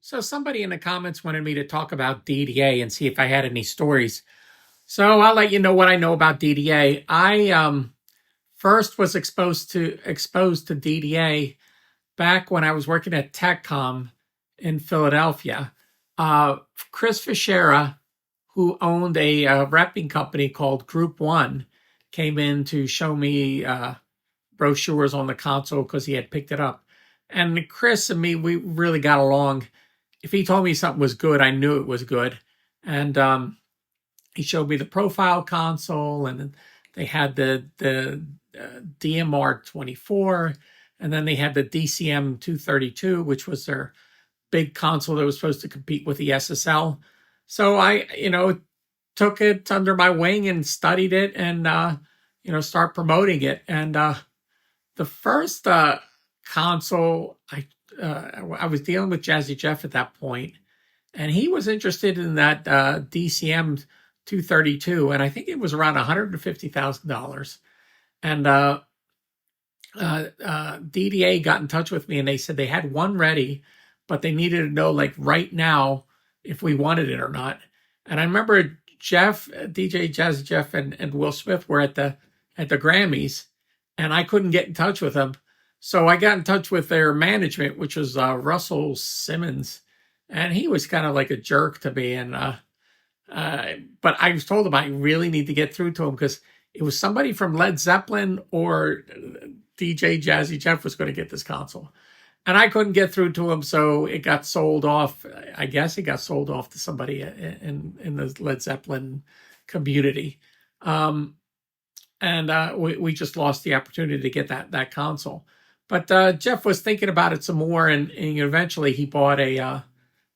So somebody in the comments wanted me to talk about DDA and see if I had any stories. So I'll let you know what I know about DDA. I first was exposed to DDA back when I was working at TechCom in Philadelphia. Uh, Chris Fischera, who owned a wrapping company called Group One, came in to show me brochures on the console because he had picked it up. And Chris and me, we really got along. If he told me something was good, I knew it was good. And he showed me the profile console, and they had the DMR24, and then they had the DCM 232, which was their big console that was supposed to compete with the SSL. So I, took it under my wing and studied it, and start promoting it. And the first console, I was dealing with Jazzy Jeff at that point, and he was interested in that DCM 232, and I think it was around $150,000. And DDA got in touch with me, and they said they had one ready, but they needed to know like right now if we wanted it or not. And I remember Jeff, DJ Jazzy Jeff, and Will Smith were at the Grammys, and I couldn't get in touch with them. So I got in touch with their management, which was Russell Simmons, and he was kind of like a jerk to me. And but I was told him I really need to get through to him because it was somebody from Led Zeppelin or DJ Jazzy Jeff was going to get this console. And I couldn't get through to him, so it got sold off. I guess it got sold off to somebody in the Led Zeppelin community. And we just lost the opportunity to get that console. But Jeff was thinking about it some more, and eventually he bought a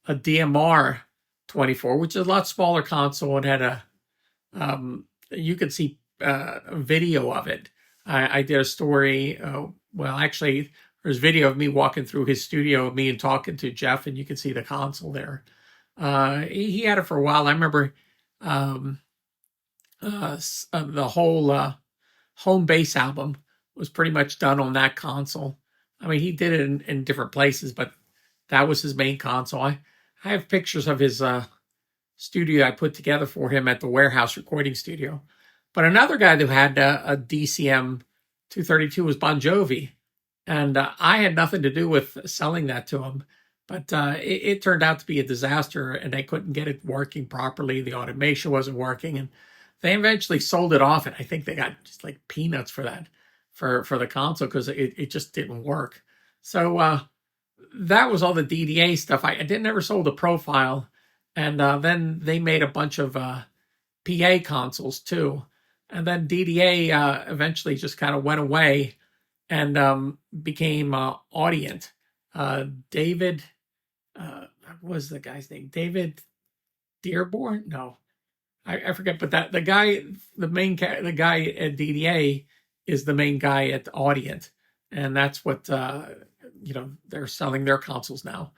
DMR24, which is a lot smaller console, and had you could see a video of it. I did a story. Well, actually, there's video of me walking through his studio, me and talking to Jeff, and you can see the console there. He had it for a while. I remember the whole Home Base album was pretty much done on that console. I mean, he did it in different places, but that was his main console. I have pictures of his studio I put together for him at the Warehouse Recording Studio. But another guy who had a DCM 232 was Bon Jovi. And I had nothing to do with selling that to him. But it turned out to be a disaster, and they couldn't get it working properly. The automation wasn't working, and they eventually sold it off. And I think they got just like peanuts for that, for the console, because it just didn't work. So that was all the DDA stuff. I didn't ever sold a profile. And then they made a bunch of PA consoles too. And then DDA eventually just kind of went away and became Audient. David, what was the guy's name? David Dearborn? No, I forget. But the guy at DDA is the main guy at Audient, and that's what they're selling their consoles now.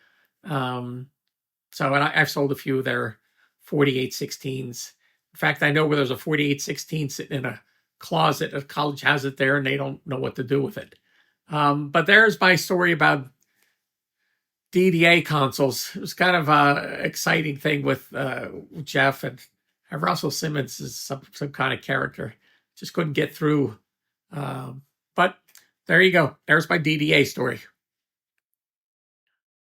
So, and I've sold a few of their 4816s. In fact, I know where there's a 4816 sitting in a closet. A college has it there, and they don't know what to do with it. But there's my story about DDA consoles. It was kind of an exciting thing with Jeff, and Russell Simmons is some kind of character. Just couldn't get through. But there you go. There's my DDA story.